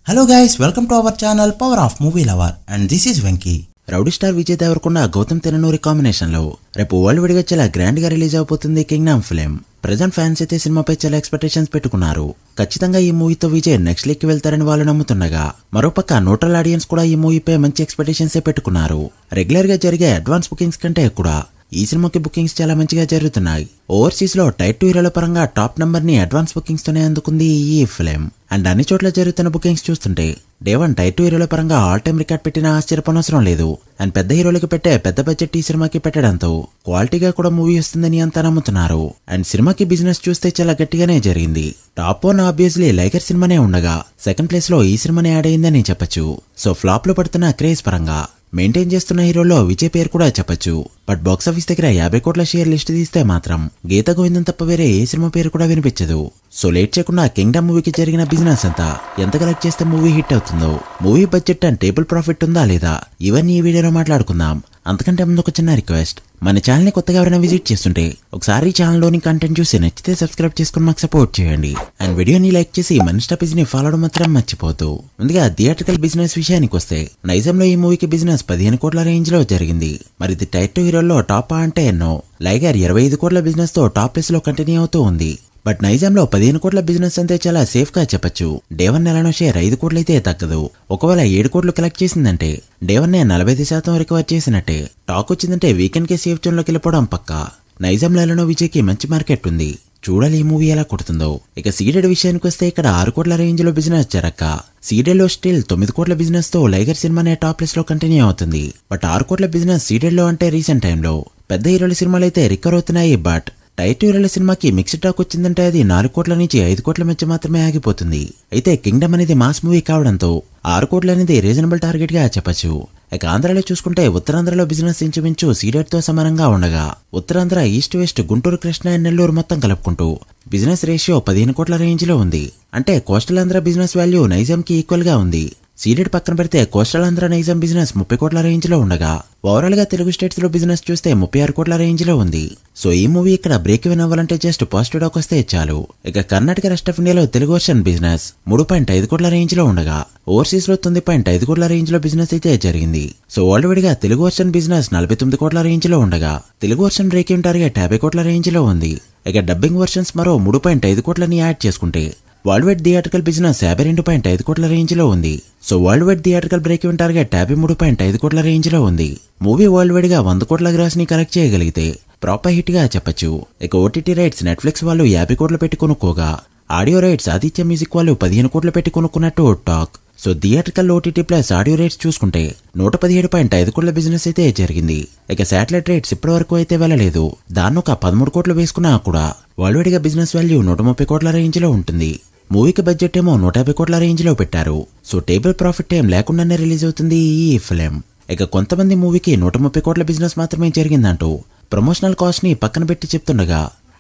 Hello guys, welcome to our channel Power of Movie Lover and this is Venky. Rowdy star Vijay Deverakonda Gautam Tirunuri combination లో రేపు world wide గా చాలా grand గా release అవబోతుంది Kingdom film. Present fans అయితే సినిమాపై చాలా ఎక్స్పెక్టేషన్స్ పెట్టుకున్నారు. ఖచ్చితంగా ఈ మూవీతో విజయ్ నెక్స్ట్ లీగ్ కి వెళ్తారని వాళ్ళు నమ్ముతుండగా మరోపక్క న్యూట్రల్ ఆడియన్స్ కూడా ఈ మూవీపై మంచి ఎక్స్పెక్టేషన్స్ పెట్టుకున్నారు. రెగ్యులర్ గా జరిగే అడ్వాన్స్ బుకింగ్స్ కంటే కూడా ఈ సినిమాకి బుకింగ్స్ చాలా మంచిగా జరుగుతున్నాయి. ఓవర్సీస్ లో టైర్ 2 హీరోల పరంగా టాప్ నంబర్ ని అడ్వాన్స్ బుకింగ్స్ తోనే అందుకుంది ఈ ఫిల్మ్. అండ్ అన్ని చోట్ల జరుగుతున్న బుకింగ్స్ చూస్తుంటే డే 1 టైర్ 2 హీరోల పరంగా ఆల్ టైమ్ రికార్డ్ పెట్టిన ఆశ్చర్యపోనవసరం లేదు. అండ్ పెద్ద హీరోలకి పెట్టే పెద్ద బడ్జెట్ ఈ సినిమాకి పెట్టడంతో క్వాలిటీగా కూడా మూవీ వస్తుందని అంతా నమ్ముతున్నారు. అండ్ సినిమాకి బిజినెస్ చూస్తే చాలా గట్టిగానే జరిగింది. టాప్ 1 ఆబ్వియస్లీ లైగర్ సినిమానే ఉండగా సెకండ్ ప్లేస్ లో ఈ సినిమానే యాడ్ అయిందని చెప్పొచ్చు. సో ఫ్లాప్ లో పడుతున్న క్రేజ్ పరంగా మెయింటైన్ చేస్తున్న హీరోలో విజయ్ పేరు కూడా చెప్పొచ్చు. బట్ బాక్సాఫీస్ దగ్గర 50 కోట్ల షేర్ లిస్ట్ తీస్తే మాత్రం గీత గోవిందం తప్ప వేరే ఏ సినిమా పేరు కూడా వినిపించదు. సో లేట్ చేయకుండా కింగ్డమ్ మూవీకి జరిగిన బిజినెస్ అంతా ఎంత కలెక్ట్ చేస్తే మూవీ హిట్ అవుతుందో, movie budget and table profit ఉందా లేదా, ఇవన్నీ ఈ వీడియోలో మాట్లాడుకుందాం. అంతకంటే ముందు ఒక చిన్న రిక్వెస్ట్, మన ఛానల్ ని కొత్తగా ఎవరైనా విజిట్ చేస్తుంటే ఒకసారి ఛానల్లోని కంటెంట్ చూసి నచ్చితే సబ్స్క్రైబ్ చేసుకుని మాకు సపోర్ట్ చేయండి. అండ్ వీడియోని లైక్ చేసి మన ఇన్స్టా పేజ్ ని ఫాలో అవడం మాత్రం మర్చిపోతూ. ముందుగా థియేట్రికల్ బిజినెస్ విషయానికి వస్తే నైజాంలో ఈ మూవీకి బిజినెస్ 15 కోట్ల రేంజ్ లో జరిగింది. మరి ఇది టైర్ 2 హీరోల్లో టాప్ అంటే ఎన్నో. లైగర్ 25 కోట్ల బిజినెస్ తో టాప్ ప్లేస్ లో కంటిన్యూ అవుతూ ఉంది. బట్ నైజాంలో 15 కోట్ల బిజినెస్ అంతే చాలా సేఫ్ గా చెప్పొచ్చు. డే 1 నెలలో షేర్ 5 కోట్లయితే తగ్గదు. ఒకవేళ 7 కోట్లు కలెక్ట్ చేసిందంటే డే 1 45% రికవర్ చేసినట్టే. టాక్ వచ్చిందంటే వీకెండ్ కి సేఫ్ జోన్ లోకి వెళ్ళిపోవడం పక్కా. నైజాం నెలలో విజయ్ కి మంచి మార్కెట్ ఉంది. చూడాలి ఈ మూవీ ఎలా కొడుతుందో. ఇక సీడెడ్ విషయానికి వస్తే ఇక్కడ 6 కోట్ల రేంజ్ లో బిజినెస్ జరక్క సీడెడ్ లో స్టిల్ 9 కోట్ల బిజినెస్ తో లైగర్ సినిమానే టాప్ ప్లేస్ లో కంటిన్యూ అవుతుంది. బట్ 6 కోట్ల బిజినెస్ సీడెడ్ లో అంటే రీసెంట్ టైంలో పెద్ద హీరోల సినిమాలు అయితే రికవర్ అవుతున్నాయి. బట్ టైర్ 2 హీరోల సినిమాకి మిక్స్డ్ టాక్ వచ్చిందంటే అది 4 కోట్ల నుంచి 5 కోట్ల మధ్య మాత్రమే ఆగిపోతుంది. అయితే కింగ్డమ్ అనేది మాస్ మూవీ కావడంతో 6 కోట్ల అనేది రీజనబుల్ టార్గెట్ గా చెప్పొచ్చు. ఇక ఆంధ్రాలో చూసుకుంటే ఉత్తరాంధ్రలో బిజినెస్ ఇంచుమించు సీడెడ్ తో సమానంగా ఉండగా Uttarandhra east west Guntur Krishna and Nellore మొత్తం కలుపుకుంటూ బిజినెస్ రేషియో 15 కోట్ల రేంజ్ లో ఉంది. అంటే coastal Andhra business value Nizam కి ఈక్వల్ గా ఉంది. సీడెడ్ పక్కన పెడితే కోస్టల్ ఆంధ్ర నైజాం బిజినెస్ 30 కోట్ల రేంజ్ లో ఉండగా ఓవరాల్ గా తెలుగు స్టేట్స్ లో బిజినెస్ చూస్తే 36 కోట్ల రేంజ్ లో ఉంది. సో ఈ మూవీ ఇక్కడ బ్రేక్ ఈవెన్ అవ్వాలంటే జస్ట్ పాజిటివ్ టాక్ వస్తే చాలు. ఇక కర్ణాటక రెస్ట్ ఆఫ్ ఇండియాలో తెలుగు వర్షన్ బిజినెస్ 3.5 కోట్ల రేంజ్ లో ఉండగా ఓవర్సీస్ లో 9.5 కోట్ల రేంజ్ లో బిజినెస్ అయితే జరిగింది. సో వరల్డ్ వైడ్ గా తెలుగు వర్షన్ బిజినెస్ 49 కోట్ల రేంజ్ లో ఉండగా Telugu version break even target 50 కోట్ల రేంజ్ లో ఉంది. ఇక డబ్బింగ్ వర్షన్స్ మరో 3.5 కోట్లని యాడ్ చేసుకుంటే వరల్డ్ వైడ్ థియేట్రికల్ బిజినెస్ 52.5 కోట్ల రేంజ్ లో ఉంది. So world wide theatrical break even target 53.5 కోట్ల రేంజ్ లో ఉంది. మూవీ వరల్డ్ వైడ్ గా 100 కోట్ల గ్రాస్ ని కలెక్ట్ చేయగలిగితే ప్రాపర్ హిట్ గా చెప్పొచ్చు. ఇక ఓటీటీ రైట్స్ నెట్ఫ్లిక్స్ వాళ్ళు 50 కోట్లు పెట్టి కొనుక్కోగా ఆడియో రైట్స్ ఆదిత్య మ్యూజిక్ వాళ్ళు 15 కోట్లు పెట్టి కొనుక్కున్నట్టు talk. So theatrical OTT plus audio rights చూసుకుంటే 117.5 కోట్ల బిజినెస్ అయితే జరిగింది. ఇక శాటిలైట్ రైట్స్ ఇప్పటి వరకు అయితే వెళ్ళలేదు. దాన్ని ఒక 13 కోట్లు వేసుకున్నా కూడా వరల్డ్ వైడ్ గా బిజినెస్ వాల్యూ 130 కోట్ల రేంజ్ లో ఉంటుంది. మూవీకి బడ్జెట్ ఏమో 150 కోట్ల రేంజ్ లో పెట్టారు. సో టేబుల్ ప్రాఫిట్ ఏం లేకుండానే రిలీజ్ అవుతుంది ఈ ఫిల్మ్. ఇక కొంతమంది మూవీకి 130 కోట్ల బిజినెస్ మాత్రమే జరిగిందంటూ ప్రమోషనల్ కాస్ట్ ని పక్కన పెట్టి చెప్తుండగా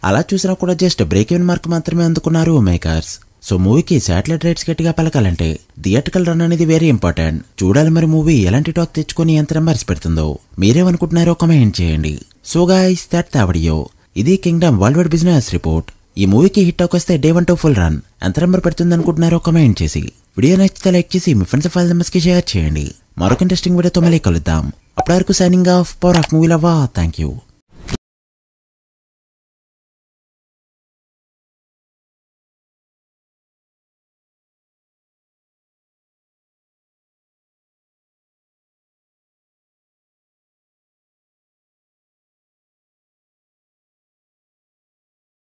అలా చూసినా కూడా జస్ట్ బ్రేక్ ఈవెన్ మార్క్ మాత్రమే అందుకున్నారు మేకర్స్. సో మూవీకి శాటిలైట్ రైట్స్ గట్టిగా పలకాలంటే థియేట్రికల్ రన్ అనేది వెరీ ఇంపార్టెంట్. చూడాలి మరి మూవీ ఎలాంటి టాక్ తెచ్చుకొని ఎంత నెంబర్స్ పెడుతుందో. మీరేమనుకుంటున్నారో కామెంట్ చేయండి. So guys that the video. ఇది Kingdom worldwide business report. ఈ మూవీకి హిట్ టాక్ వస్తే డే 1 to ఫుల్ రన్ ఎంత నెంబర్ పెడుతుంది అనుకుంటున్నారో కామెంట్ చేసి వీడియో నచ్చితే లైక్ చేసి మీ ఫ్రెండ్స్ ఫైల్ మెంబర్స్ కి షేర్ చేయండి. మరొక ఇంట్రెస్టింగ్ వీడియోతో మళ్ళీ కలుద్దాం. అప్పటి వరకు signing off power of movie lover. Thank you.